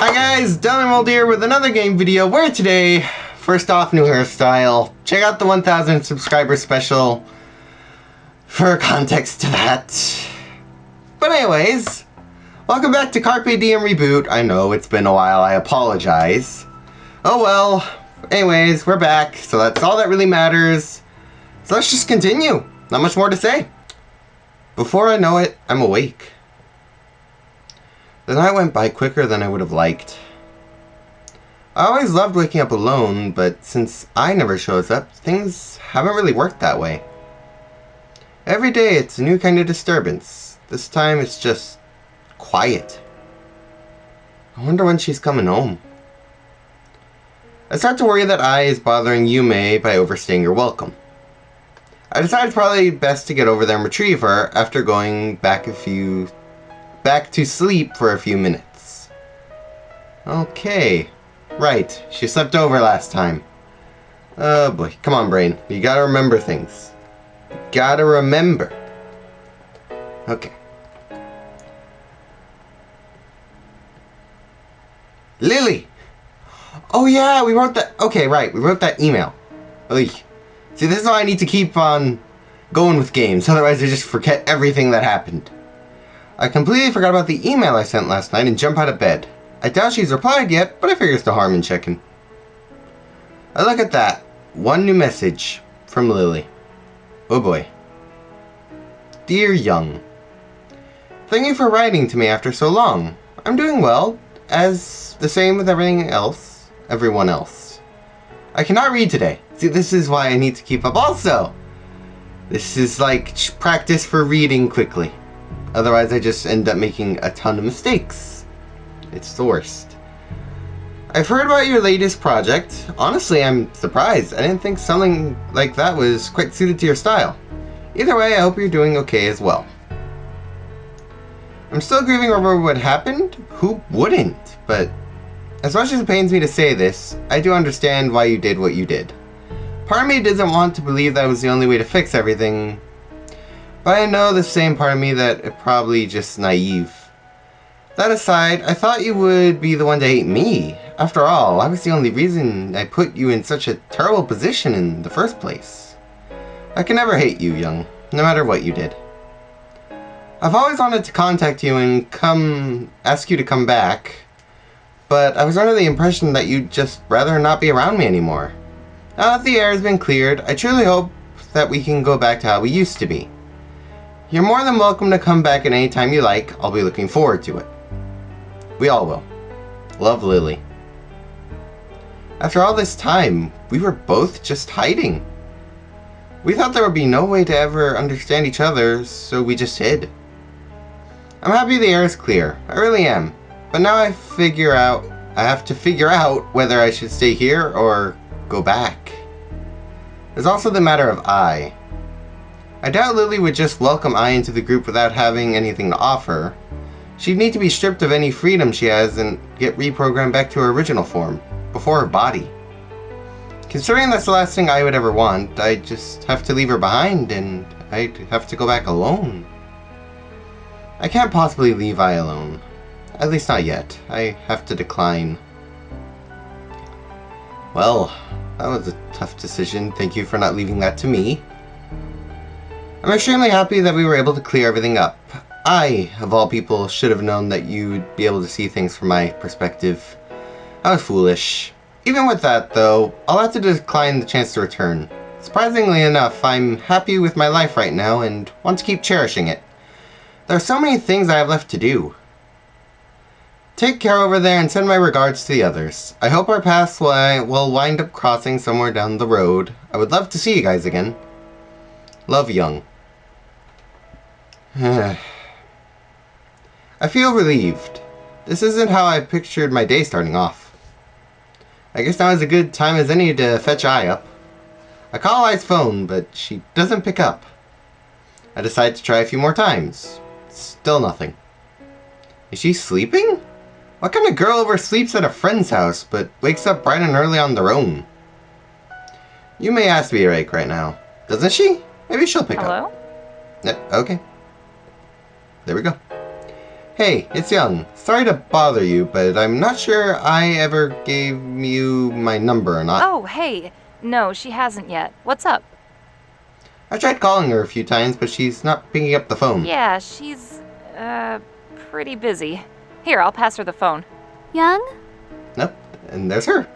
Hi guys, Diem here with another game video where today, first off, new hairstyle. Check out the 1000 subscriber special for context to that. But anyways, welcome back to Carpe Diem Reboot. I know it's been a while, I apologize. Oh well, anyways, we're back, so that's all that really matters. So let's just continue. Not much more to say. Before I know it, I'm awake. The night went by quicker than I would have liked. I always loved waking up alone, but since I never shows up, things haven't really worked that way. Every day it's a new kind of disturbance. This time it's just quiet. I wonder when she's coming home. I start to worry that I is bothering Yume by overstaying her welcome. I decide it's probably best to get over there and retrieve her after going back to sleep for a few minutes. Okay. Right. She slept over last time. Oh boy. Come on, brain. You gotta remember things. You gotta remember. Okay. Lily! Oh yeah, we wrote that. Okay, right. We wrote that email. Oy. See, this is why I need to keep on going with games. Otherwise I just forget everything that happened. I completely forgot about the email I sent last night and jump out of bed. I doubt she's replied yet, but I figure it's no harm in checking. I look at that. One new message from Lily. Oh boy. Dear Young. Thank you for writing to me after so long. I'm doing well, as the same with everyone else. I cannot read today. See, this is why I need to keep up also. This is like practice for reading quickly. Otherwise, I just end up making a ton of mistakes. It's the worst. I've heard about your latest project. Honestly, I'm surprised. I didn't think something like that was quite suited to your style. Either way, I hope you're doing okay as well. I'm still grieving over what happened. Who wouldn't? But as much as it pains me to say this, I do understand why you did what you did. Part of me doesn't want to believe that was the only way to fix everything. But I know the same part of me that it's probably just naive. That aside, I thought you would be the one to hate me. After all, I was the only reason I put you in such a terrible position in the first place. I can never hate you, Young, no matter what you did. I've always wanted to contact you and ask you to come back, but I was under the impression that you'd just rather not be around me anymore. Now that the air has been cleared, I truly hope that we can go back to how we used to be. You're more than welcome to come back at any time you like. I'll be looking forward to it. We all will. Love, Lily. After all this time, we were both just hiding. We thought there would be no way to ever understand each other, so we just hid. I'm happy the air is clear. I really am. But now I have to figure out whether I should stay here or go back. There's also the matter of I doubt Lily would just welcome I into the group without having anything to offer. She'd need to be stripped of any freedom she has and get reprogrammed back to her original form, before her body. Considering that's the last thing I would ever want, I'd just have to leave her behind and I'd have to go back alone. I can't possibly leave I alone. At least not yet. I have to decline. Well, that was a tough decision. Thank you for not leaving that to me. I'm extremely happy that we were able to clear everything up. I, of all people, should have known that you'd be able to see things from my perspective. I was foolish. Even with that, though, I'll have to decline the chance to return. Surprisingly enough, I'm happy with my life right now and want to keep cherishing it. There are so many things I have left to do. Take care over there and send my regards to the others. I hope our paths will wind up crossing somewhere down the road. I would love to see you guys again. Love, Young. I feel relieved. This isn't how I pictured my day starting off. I guess now is a good time as any to fetch I up. I call I's phone, but she doesn't pick up. I decide to try a few more times. Still nothing. Is she sleeping? What kind of girl oversleeps at a friend's house, but wakes up bright and early on their own? You may ask to be awake right now. Doesn't she? Maybe she'll pick up. Hello? Yep, okay. There we go. Hey, it's Young. Sorry to bother you, but I'm not sure I ever gave you my number or not. Oh, hey. No, she hasn't yet. What's up? I tried calling her a few times, but she's not picking up the phone. Yeah, she's, pretty busy. Here, I'll pass her the phone. Young? Nope, and there's her.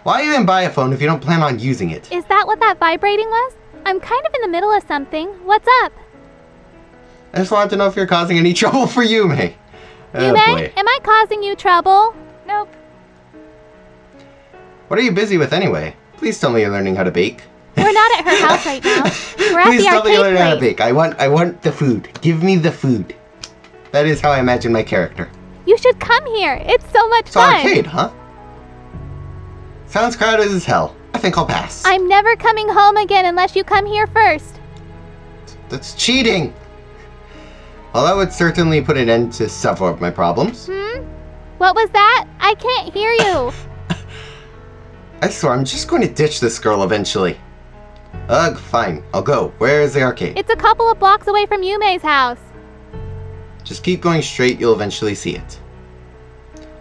Why even buy a phone if you don't plan on using it? Is that what that vibrating was? I'm kind of in the middle of something. What's up? I just wanted to know if you're causing any trouble for Yume. Oh, Yume? boy. Am I causing you trouble? Nope. What are you busy with anyway? Please tell me you're learning how to bake. We're not at her house right now. We're at Please the tell me you're arcade learning how to place. bake. I want the food. Give me the food. That is how I imagine my character. You should come here. It's so much It's fun. arcade, huh? Sounds crowded as hell. I think I'll pass. I'm never coming home again unless you come here first. That's cheating! Well, that would certainly put an end to several of my problems. What was that? I can't hear you. I swear, I'm just going to ditch this girl eventually. Ugh, fine. I'll go. Where is the arcade? It's a couple of blocks away from Yume's house. Just keep going straight, you'll eventually see it.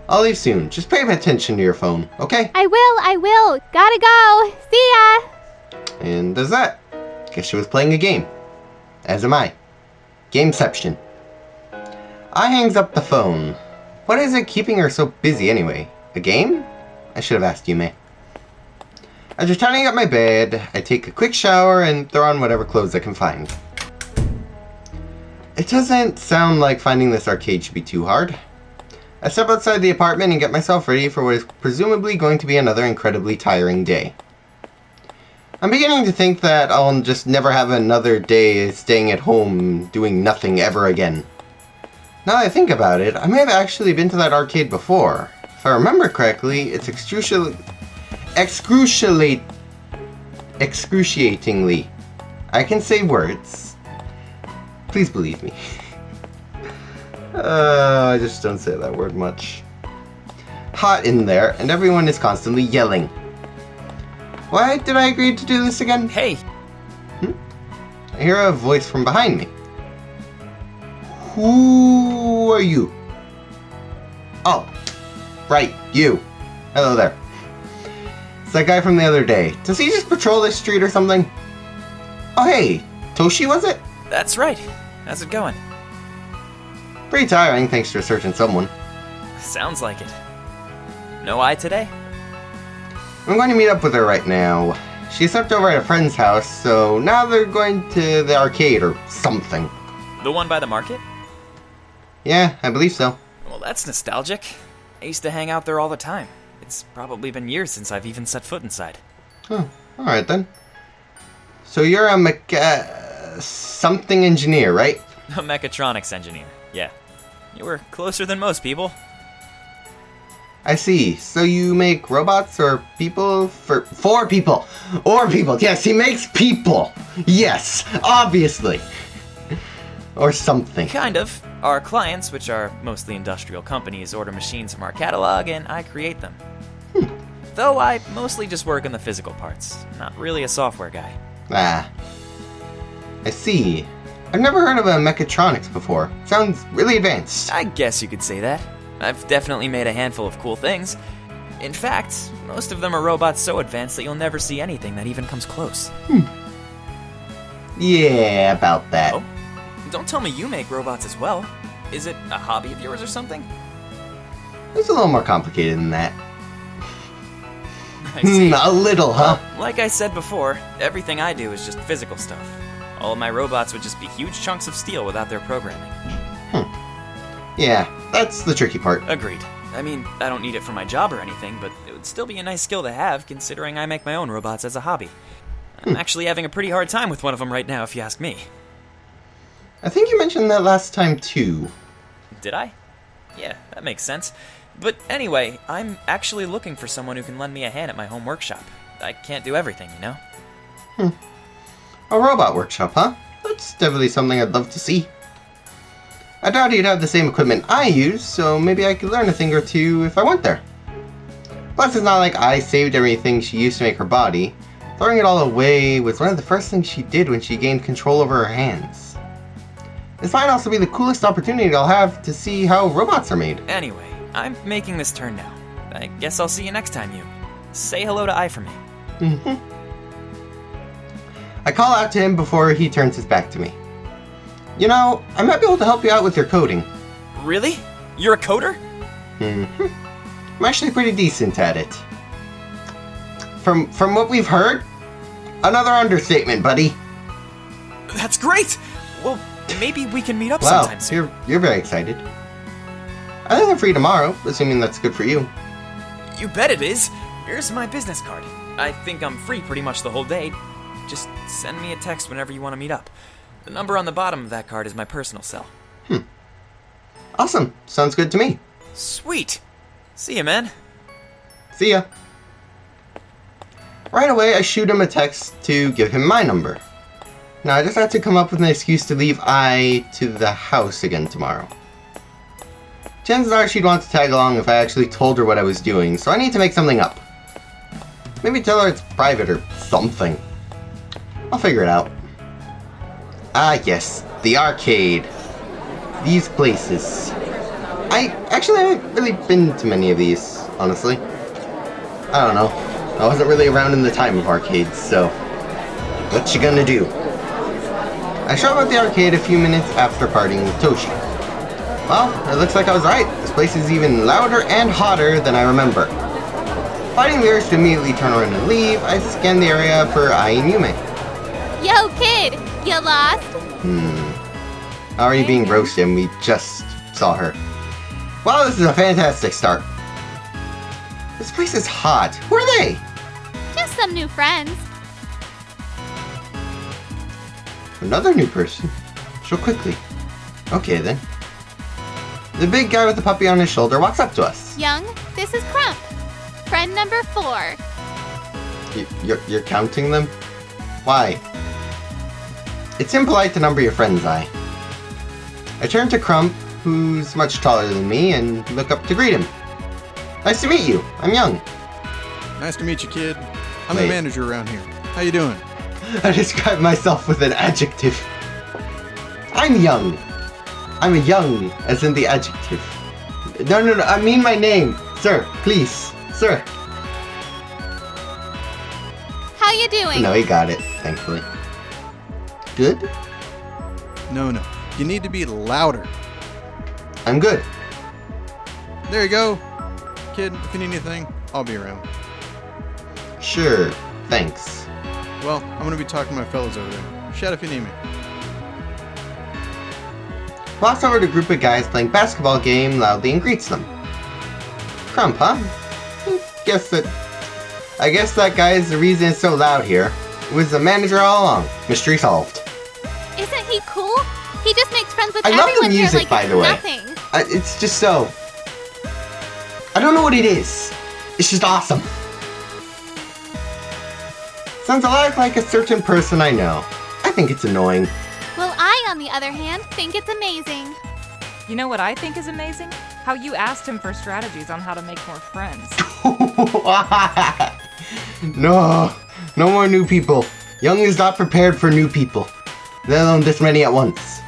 I'll leave soon. Just pay attention to your phone, okay? I will. Gotta go. See ya. And there's that. Guess she was playing a game. As am I. Gameception. I hangs up the phone. What is it keeping her so busy anyway? A game? I should have asked Yume. After tidying up my bed, I take a quick shower and throw on whatever clothes I can find. It doesn't sound like finding this arcade should be too hard. I step outside the apartment and get myself ready for what is presumably going to be another incredibly tiring day. I'm beginning to think that I'll just never have another day staying at home doing nothing ever again. Now that I think about it, I may have actually been to that arcade before. If I remember correctly, it's excruciatingly. I can say words. Please believe me. I just don't say that word much. Hot in there, and everyone is constantly yelling. Why did I agree to do this again? Hey! I hear a voice from behind me. Who are you? Oh, right, you. Hello there. It's that guy from the other day. Does he just patrol this street or something? Oh hey, Toshi was it? That's right. How's it going? Pretty tiring, thanks to searching someone. Sounds like it. No eye today? I'm going to meet up with her right now. She slept over at a friend's house, so now they're going to the arcade or something. The one by the market? Yeah, I believe so. Well, that's nostalgic. I used to hang out there all the time. It's probably been years since I've even set foot inside. Oh, alright then. So you're a something engineer, right? A mechatronics engineer, yeah. You were closer than most people. I see. So you make robots or people for people? Or people. Yes, he makes people. Yes, obviously. Or something. Kind of. Our clients, which are mostly industrial companies, order machines from our catalog and I create them. Though I mostly just work on the physical parts. Not really a software guy. Ah. I see. I've never heard of a mechatronics before. Sounds really advanced. I guess you could say that. I've definitely made a handful of cool things. In fact, most of them are robots so advanced that you'll never see anything that even comes close. Yeah, about that. Oh? Don't tell me you make robots as well. Is it a hobby of yours or something? It's a little more complicated than that. I see. A little, huh? Like I said before, everything I do is just physical stuff. All of my robots would just be huge chunks of steel without their programming. Yeah, that's the tricky part. Agreed. I mean, I don't need it for my job or anything, but it would still be a nice skill to have, considering I make my own robots as a hobby. I'm actually having a pretty hard time with one of them right now, if you ask me. I think you mentioned that last time too. Did I? Yeah, that makes sense. But anyway, I'm actually looking for someone who can lend me a hand at my home workshop. I can't do everything, you know? A robot workshop, huh? That's definitely something I'd love to see. I doubt he'd have the same equipment I use, so maybe I could learn a thing or two if I went there. Plus, it's not like I saved everything she used to make her body. Throwing it all away was one of the first things she did when she gained control over her hands. This might also be the coolest opportunity I'll have to see how robots are made. Anyway, I'm making this turn now. I guess I'll see you next time, you. Say hello to I for me. I call out to him before he turns his back to me. You know, I might be able to help you out with your coding. Really? You're a coder? I'm actually pretty decent at it. From what we've heard, another understatement, buddy. That's great! Well, maybe we can meet up Wow, sometime soon. you're very excited. I think I'm free tomorrow, assuming that's good for you. You bet it is. Here's my business card. I think I'm free pretty much the whole day. Just send me a text whenever you want to meet up. The number on the bottom of that card is my personal cell. Awesome. Sounds good to me. Sweet. See ya, man. See ya. Right away, I shoot him a text to give him my number. Now, I just have to come up with an excuse to leave I to the house again tomorrow. Chances are she'd want to tag along if I actually told her what I was doing, so I need to make something up. Maybe tell her it's private or something. I'll figure it out. Ah, yes, the arcade. These places. I haven't really been to many of these, honestly. I don't know. I wasn't really around in the time of arcades, so what you gonna do? I show up at the arcade a few minutes after partying with Toshi. Well, it looks like I was right. This place is even louder and hotter than I remember. Fighting the urge to immediately turn around and leave, I scan the area for Ai and Yume. Yo, kid! You lost? Already being roasted and we just saw her. Wow, this is a fantastic start. This place is hot. Who are they? Just some new friends. Another new person. So quickly. Okay then. The big guy with the puppy on his shoulder walks up to us. Young, this is Crump. Friend number 4. You're counting them? Why? It's impolite to number your friends, I turn to Crump, who's much taller than me, and look up to greet him. Nice to meet you. I'm Young. Nice to meet you, kid. I'm Wait. the manager around here. How you doing? I describe myself with an adjective. I'm young. I'm young, as in the adjective. No, I mean my name. Sir, please. Sir. How you doing? No, he got it, thankfully. Good? No. You need to be louder. I'm good. There you go. Kid, if you need anything, I'll be around. Sure, thanks. Well, I'm going to be talking to my fellows over there. Shout if you need me. Walks over to a group of guys playing basketball game loudly and greets them. Crump, huh? I guess that guy is the reason it's so loud here. It was the manager all along. Mystery solved. Isn't he cool? He just makes friends with I love everyone the music, here like by it's the way. nothing. It's just so... I don't know what it is. It's just awesome. Sounds a lot like a certain person I know. I think it's annoying. Well, I, on the other hand, think it's amazing. You know what I think is amazing? How you asked him for strategies on how to make more friends. No more new people. Young is not prepared for new people, let alone this many at once.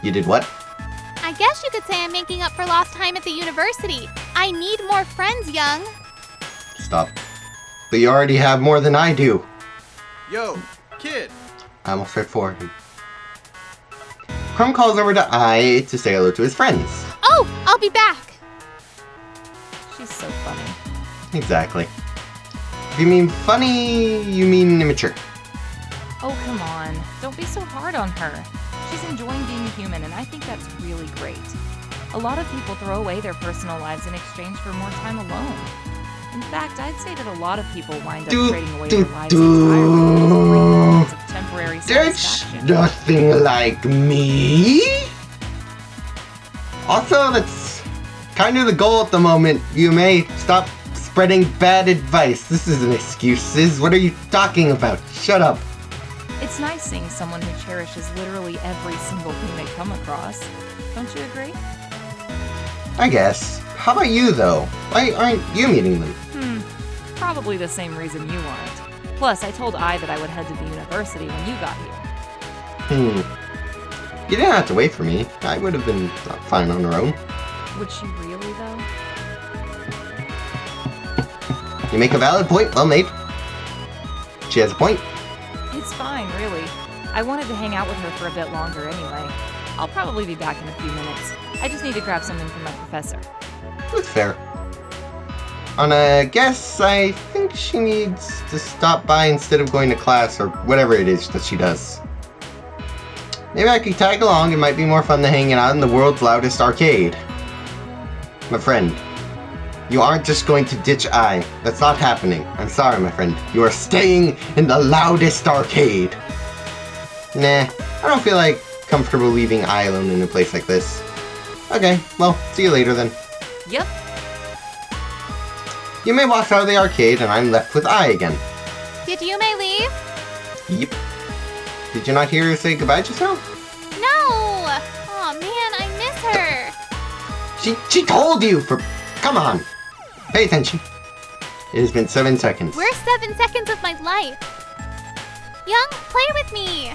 You did what? I guess you could say I'm making up for lost time at the university. I need more friends, Young. Stop. But you already have more than I do. Yo, kid. I almost read for him. Crumb calls over to I to say hello to his friends. Oh, I'll be back. She's so funny. Exactly. If you mean funny, you mean immature. Oh, come on. Don't be so hard on her. She's enjoying being human, and I think that's really great. A lot of people throw away their personal lives in exchange for more time alone. In fact, I'd say that a lot of people wind up trading away their lives entirely because of temporary That's satisfaction. nothing like me. Also, that's kind of the goal at the moment. You may stop spreading bad advice. This isn't excuses. What are you talking about? Shut up. It's nice seeing someone who cherishes literally every single thing they come across. Don't you agree? I guess. How about you, though? Why aren't you meeting them? Probably the same reason you aren't. Plus, I told I that I would head to the university when you got here. You didn't have to wait for me. I would have been fine on her own. Would she really, though? You make a valid point, well made. She has a point. It's fine, really. I wanted to hang out with her for a bit longer anyway. I'll probably be back in a few minutes. I just need to grab something from my professor. That's fair. On a guess, I think she needs to stop by instead of going to class or whatever it is that she does. Maybe I could tag along. It might be more fun than hanging out in the world's loudest arcade. My friend, you aren't just going to ditch I. That's not happening. I'm sorry, my friend. You are staying in the loudest arcade. Nah, I don't feel like comfortable leaving I alone in a place like this. Okay, well, see you later then. Yep. Yume walks out of the arcade and I'm left with I again. Did Yume leave? Yep. Did you not hear her say goodbye just now? No! Oh man, I miss her. She told you for... Come on. Pay attention. It has been 7 seconds. Where's 7 seconds of my life? Young, play with me.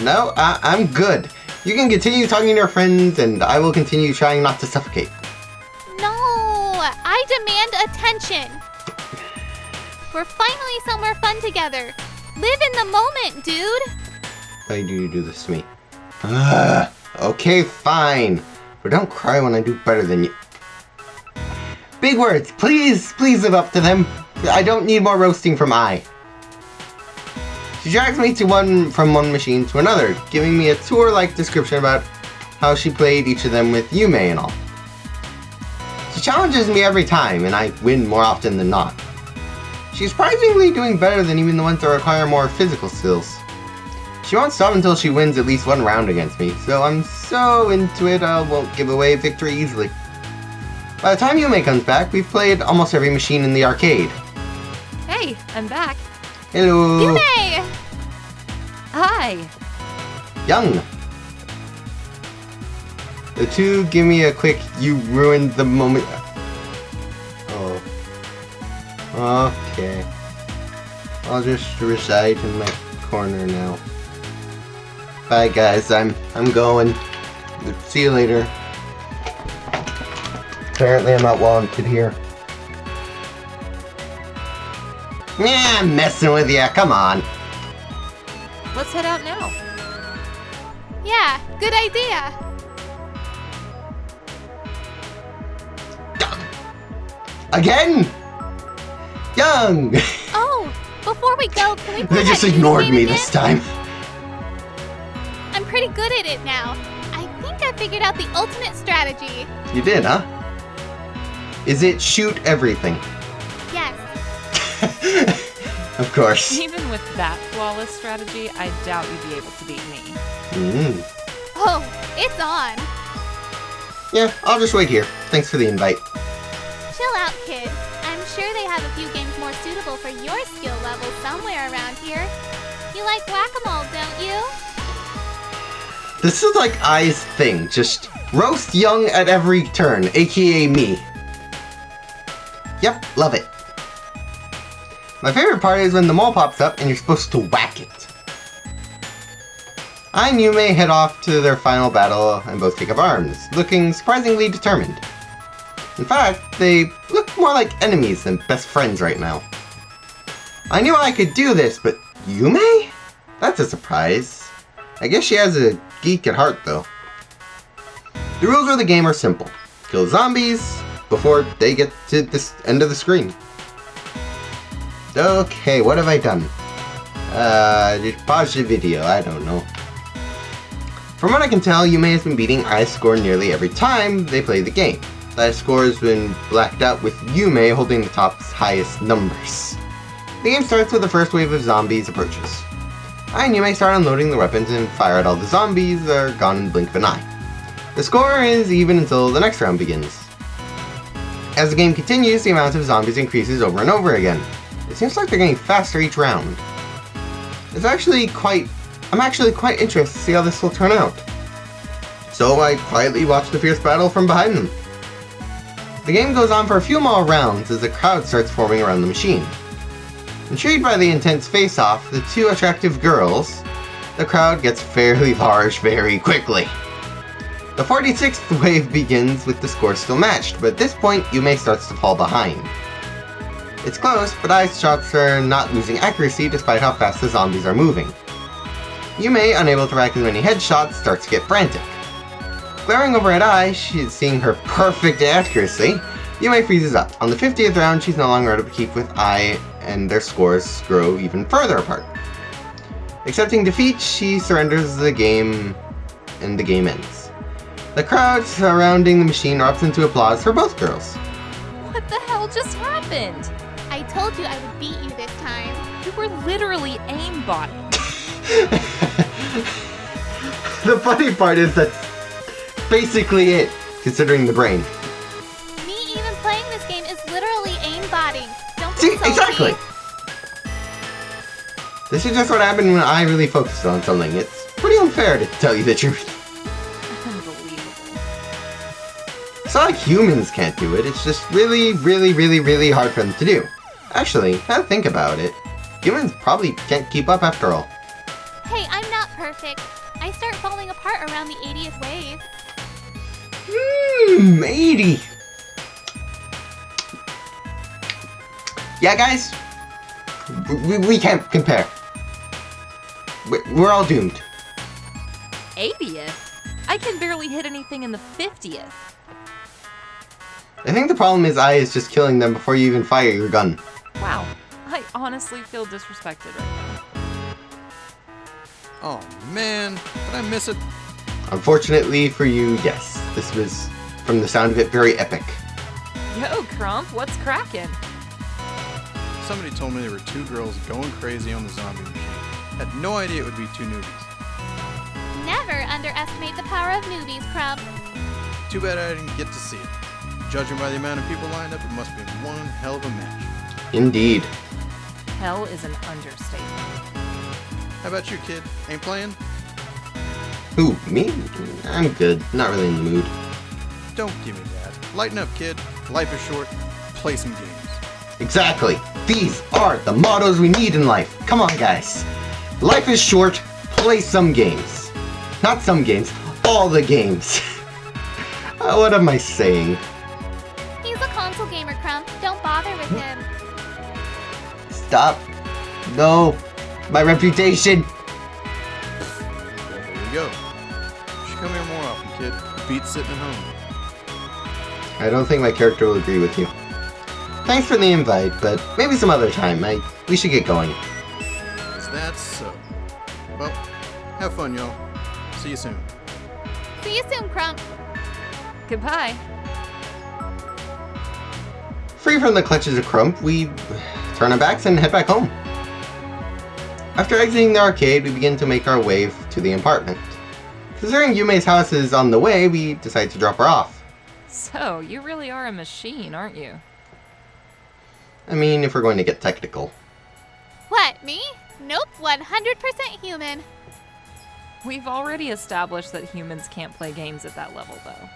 No, I'm good. You can continue talking to your friends and I will continue trying not to suffocate. No, I demand attention. We're finally somewhere fun together. Live in the moment, dude. Why do you do this to me? Okay, fine. But don't cry when I do better than you. Big words. Please live up to them. I don't need more roasting from I. She drags me from one machine to another, giving me a tour-like description about how she played each of them with Yume and all. She challenges me every time, and I win more often than not. She's surprisingly doing better than even the ones that require more physical skills. She won't stop until she wins at least one round against me, so I'm so into it I won't give away victory easily. By the time Yume comes back, we've played almost every machine in the arcade. Hey, I'm back. Hello! Yume! Hi. Young! The two give me a quick, you ruined the moment. Oh. Okay. I'll just reside in my corner now. Bye guys, I'm going. See you later. Apparently I'm not wanted here. Yeah, I'm messing with ya, come on. Let's head out now. Yeah, good idea. Again? Young! Oh, before we go, can we play They just that ignored game me again? this time. I'm pretty good at it now. I think I figured out the ultimate strategy. You did, huh? Is it shoot everything? Yes. Of course. Even with that flawless strategy, I doubt you'd be able to beat me. Oh, it's on. Yeah, I'll just wait here. Thanks for the invite. Chill out, kid. I'm sure they have a few games more suitable for your skill level somewhere around here. You like whack-a-mole, don't you? This is like I's thing. Just roast Young at every turn, aka me. Yep, love it. My favorite part is when the mole pops up and you're supposed to whack it. I and Yume head off to their final battle and both take up arms, looking surprisingly determined. In fact, they look more like enemies than best friends right now. I knew I could do this, but Yume? That's a surprise. I guess she has a geek at heart, though. The rules of the game are simple. Kill zombies before they get to this end of the screen. Okay, what have I done? Just pause the video, I don't know. From what I can tell, Yume has been beating I's score nearly every time they play the game. That score has been blacked out with Yume holding the top's highest numbers. The game starts with the first wave of zombies approaches. I and Yume start unloading the weapons and fire at all the zombies that are gone in the blink of an eye. The score is even until the next round begins. As the game continues, the amount of zombies increases over and over again. It seems like they're getting faster each round. I'm actually quite interested to see how this will turn out. So I quietly watch the fierce battle from behind them. The game goes on for a few more rounds as a crowd starts forming around the machine. Intrigued by the intense face-off, the two attractive girls, the crowd gets fairly large very quickly. The 46th wave begins with the score still matched, but at this point, Yume starts to fall behind. It's close, but Ai's shots are not losing accuracy despite how fast the zombies are moving. Yume, unable to rack as many headshots, starts to get frantic. Glaring over at Ai, she is seeing her perfect accuracy. Yume freezes up. On the 50th round, she's no longer able to keep with Ai, and their scores grow even further apart. Accepting defeat, she surrenders the game, and the game ends. The crowd surrounding the machine erupts into applause for both girls. What the hell just happened? I told you I would beat you this time. You were literally aimbotting. The funny part is that's basically it, considering the brain. Me even playing this game is literally aimbotting. Don't be See, salty. exactly! This is just what happened when I really focused on something. It's pretty unfair to tell you the truth. Unbelievable. It's not like humans can't do it, it's just really, really, really, really hard for them to do. Actually, now that I think about it, humans probably can't keep up after all. Hey, I'm not perfect. I start falling apart around the 80th wave. 80! Yeah, guys, we can't compare. We're all doomed. 80th? I can barely hit anything in the 50th. I think the problem is Ai is just killing them before you even fire your gun. Wow, I honestly feel disrespected right now. Oh man, did I miss it? Unfortunately for you, yes. This was, from the sound of it, very epic. Yo, Crump, what's crackin'? Somebody told me there were two girls going crazy on the zombie machine. Had no idea it would be two newbies. Never underestimate the power of newbies, Crump. Too bad I didn't get to see it. Judging by the amount of people lined up, it must have been one hell of a match. Indeed. Hell is an understatement. How about you, kid? Ain't playing? Who, me? I'm good. Not really in the mood. Don't give me that. Lighten up, kid. Life is short. Play some games. Exactly. These are the mottos we need in life. Come on, guys. Life is short. Play some games. Not some games. All the games. What am I saying? He's a console gamer, Crump. Don't bother with him. Stop. No. My reputation. Well, there you go. You should come here more often, kid. Beat sitting at home. I don't think my character will agree with you. Thanks for the invite, but maybe some other time. We should get going. Is that so? Well, have fun, y'all. See you soon. See you soon, Crump. Goodbye. Free from the clutches of Crump, we turn our backs and head back home. After exiting the arcade, we begin to make our way to the apartment. Considering Yume's house is on the way, we decide to drop her off. So, you really are a machine, aren't you? I mean, if we're going to get technical. What, me? Nope, 100% human. We've already established that humans can't play games at that level, though.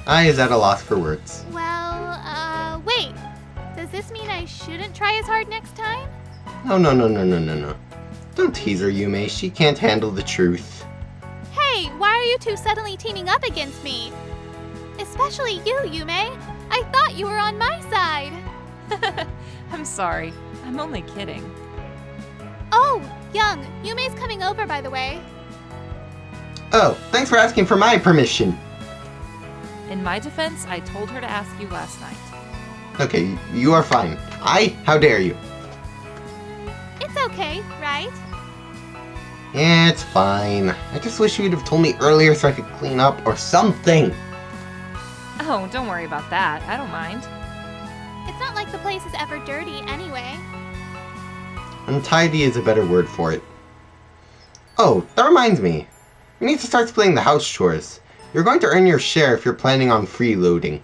I is at a loss for words. Well, wait. Does this mean I shouldn't try as hard next time? No. Don't tease her, Yume. She can't handle the truth. Hey, why are you two suddenly teaming up against me? Especially you, Yume. I thought you were on my side. I'm sorry. I'm only kidding. Oh, Young, Yume's coming over, by the way. Oh, thanks for asking for my permission. In my defense, I told her to ask you last night. Okay, you are fine. How dare you? It's okay, right? Yeah, it's fine. I just wish you'd have told me earlier so I could clean up or something. Oh, don't worry about that. I don't mind. It's not like the place is ever dirty anyway. Untidy is a better word for it. Oh, that reminds me. We need to start splitting the house chores. You're going to earn your share if you're planning on freeloading.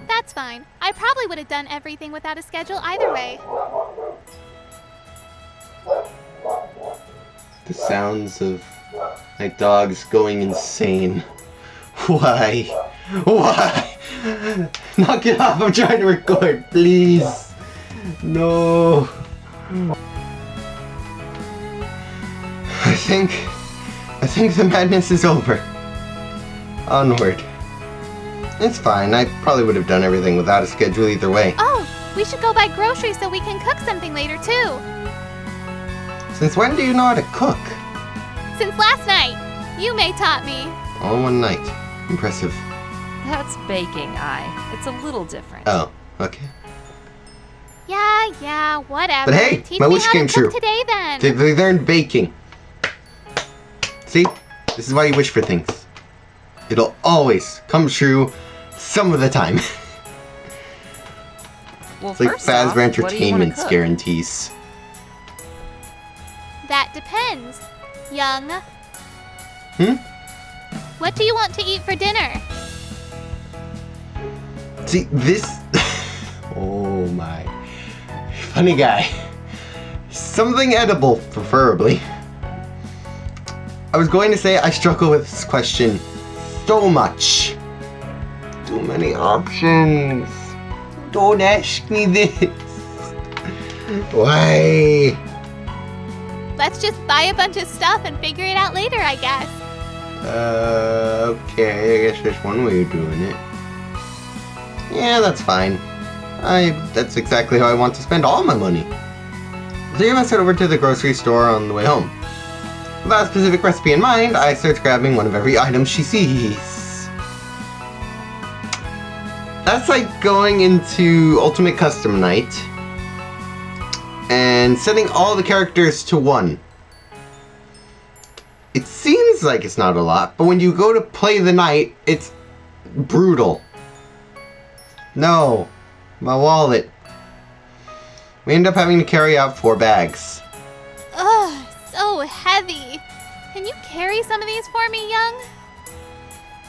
That's fine. I probably would have done everything without a schedule either way. The sounds of my dogs going insane. Why? Why? Knock it off, I'm trying to record, please. No. I think the madness is over. Onward. It's fine. I probably would have done everything without a schedule either way. Oh, we should go buy groceries so we can cook something later too. Since when do you know how to cook? Since last night, Yume taught me. All one night. Impressive. That's baking, It's a little different. Oh, okay. Yeah, whatever. But hey, Teach my me wish how came to cook true. today then. They learned baking. See? This is why you wish for things. It'll always come true some of the time. Well, It's like first off, Fazbear what do you wanna Entertainment's cook? guarantees. That depends, Young. What do you want to eat for dinner? See, this... oh my... Funny guy. Something edible, preferably. I was going to say I struggle with this question so much. Too many options. Don't ask me this. Why? Let's just buy a bunch of stuff and figure it out later, I guess. Okay, I guess there's one way of doing it. Yeah, that's fine. That's exactly how I want to spend all my money. The three of us head over to the grocery store on the way home. Without a specific recipe in mind, I start grabbing one of every item she sees. That's like going into Ultimate Custom Night and setting all the characters to 1. It seems like it's not a lot, but when you go to play the night, it's brutal. No, my wallet. We end up having to carry out 4 bags. Ugh, so heavy. Can you carry some of these for me, Young?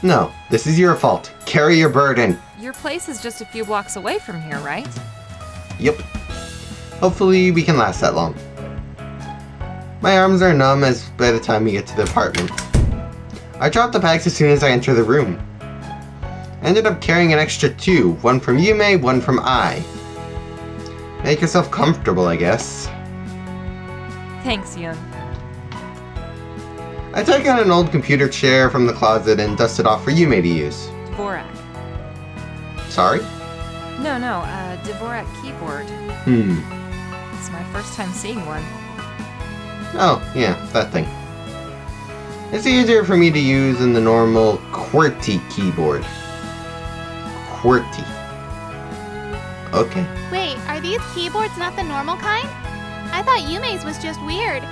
No, this is your fault. Carry your burden. Your place is just a few blocks away from here, right? Yep. Hopefully we can last that long. My arms are numb as by the time we get to the apartment. I drop the bags as soon as I enter the room. I ended up carrying an extra 2, one from Yume, one from I. Make yourself comfortable, I guess. Thanks, Young. I take out an old computer chair from the closet and dust it off for Yume to use. Dvorak. Sorry? No, Dvorak keyboard. It's my first time seeing one. Oh, yeah, that thing. It's easier for me to use than the normal QWERTY keyboard. QWERTY. Okay. Wait, are these keyboards not the normal kind? I thought Yume's was just weird.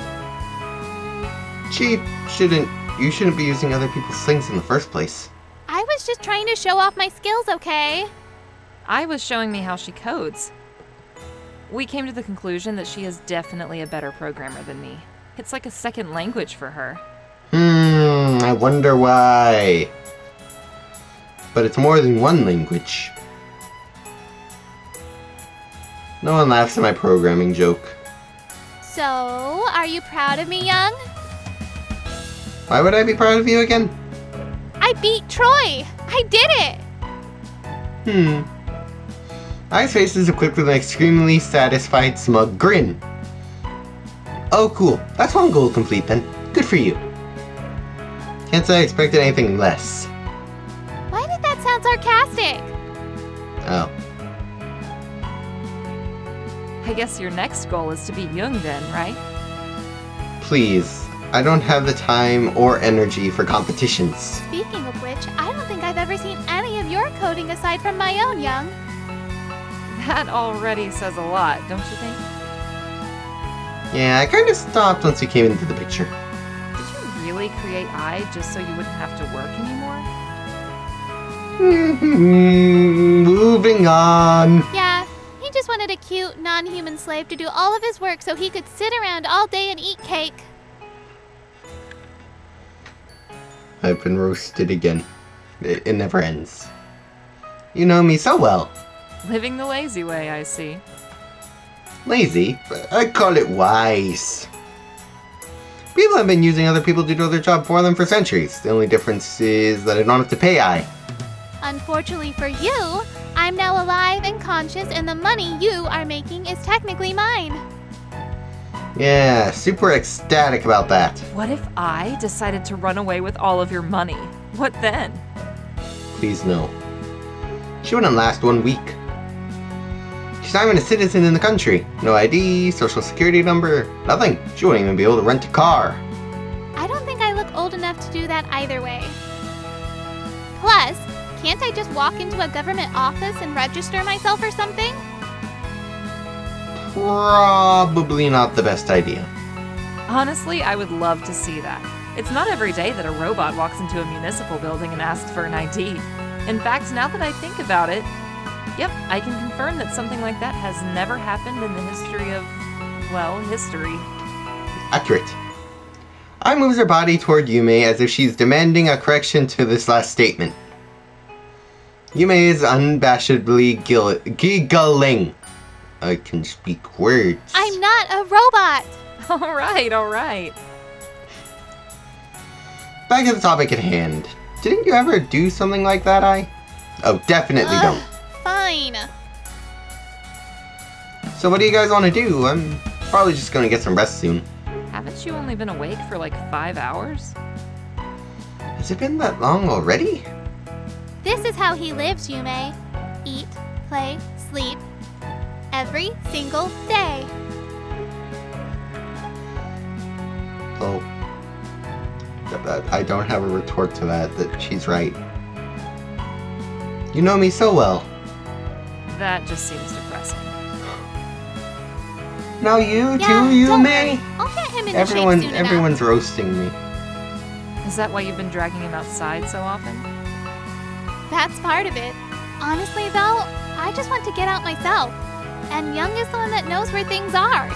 You shouldn't be using other people's things in the first place. I was just trying to show off my skills, okay? I was showing me how she codes. We came to the conclusion that she is definitely a better programmer than me. It's like a second language for her. I wonder why. But it's more than one language. No one laughs at my programming joke. So, are you proud of me, Young? Why would I be proud of you again? I beat Troy! I did it! I's face is equipped with an extremely satisfied, smug grin. Oh, cool. That's one goal complete then. Good for you. Can't say I expected anything less. Why did that sound sarcastic? Oh. I guess your next goal is to beat Young then, right? Please. I don't have the time or energy for competitions. Speaking of which, I don't think I've ever seen any of your coding aside from my own, Young. That already says a lot, don't you think? Yeah, I kind of stopped once you came into the picture. Did you really create I just so you wouldn't have to work anymore? Moving on. Yeah, he just wanted a cute, non-human slave to do all of his work so he could sit around all day and eat cake. I've been roasted again. It never ends. You know me so well. Living the lazy way, I see. Lazy? I call it wise. People have been using other people to do their job for them for centuries. The only difference is that I don't have to pay I. Unfortunately for you, I'm now alive and conscious and the money you are making is technically mine. Yeah, super ecstatic about that. What if I decided to run away with all of your money? What then? Please no. She wouldn't last 1 week. She's not even a citizen in the country. No ID, social security number, nothing. She wouldn't even be able to rent a car. I don't think I look old enough to do that either way. Plus, can't I just walk into a government office and register myself or something? Probably not the best idea. Honestly, I would love to see that. It's not every day that a robot walks into a municipal building and asks for an ID. In fact, now that I think about it, yep, I can confirm that something like that has never happened in the history of, well, history. Accurate. I moves her body toward Yume as if she's demanding a correction to this last statement. Yume is unabashedly giggling. I can speak words. I'm not a robot! Alright. Back to the topic at hand. Didn't you ever do something like that, I? Oh, definitely don't. Fine. So what do you guys want to do? I'm probably just gonna get some rest soon. Haven't you only been awake for like 5 hours? Has it been that long already? This is how he lives, Yume. Eat, play, sleep. Every single day. Oh. I don't have a retort to that she's right. You know me so well. That just seems depressing. Now you Yeah, too, you don't may. worry. I'll get him into shape soon enough. Everyone's roasting me. Is that why you've been dragging him outside so often? That's part of it. Honestly, though, I just want to get out myself. And Young is the one that knows where things are.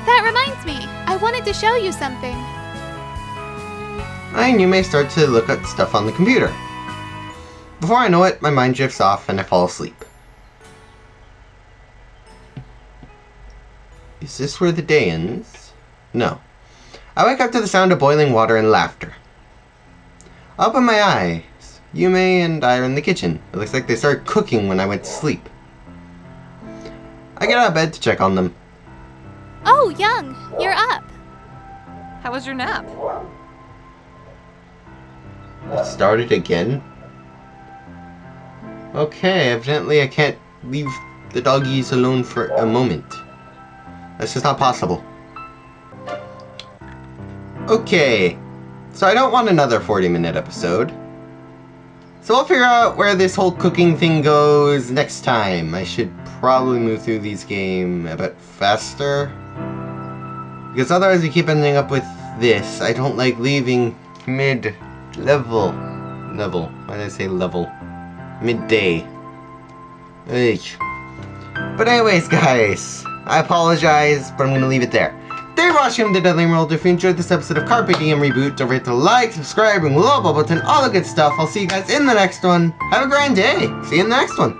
That reminds me, I wanted to show you something. And you may start to look at stuff on the computer. Before I know it, my mind drifts off and I fall asleep. Is this where the day ends? No. I wake up to the sound of boiling water and laughter. I open my eyes. Yume and I are in the kitchen. It looks like they started cooking when I went to sleep. I get out of bed to check on them. Oh, Young, you're up. How was your nap? It started again? Okay, evidently I can't leave the doggies alone for a moment. That's just not possible. Okay, so I don't want another 40-minute episode. So I'll figure out where this whole cooking thing goes next time. I should probably move through these games a bit faster. Because otherwise we keep ending up with this. I don't like leaving mid-level. Why did I say level? Midday. Ugh. But anyways, guys, I apologize, but I'm going to leave it there. Thank you for watching the Deadly World. If you enjoyed this episode of Carpe Diem Reboot, don't forget to like, subscribe, and little bell button, all the good stuff. I'll see you guys in the next one. Have a grand day. See you in the next one.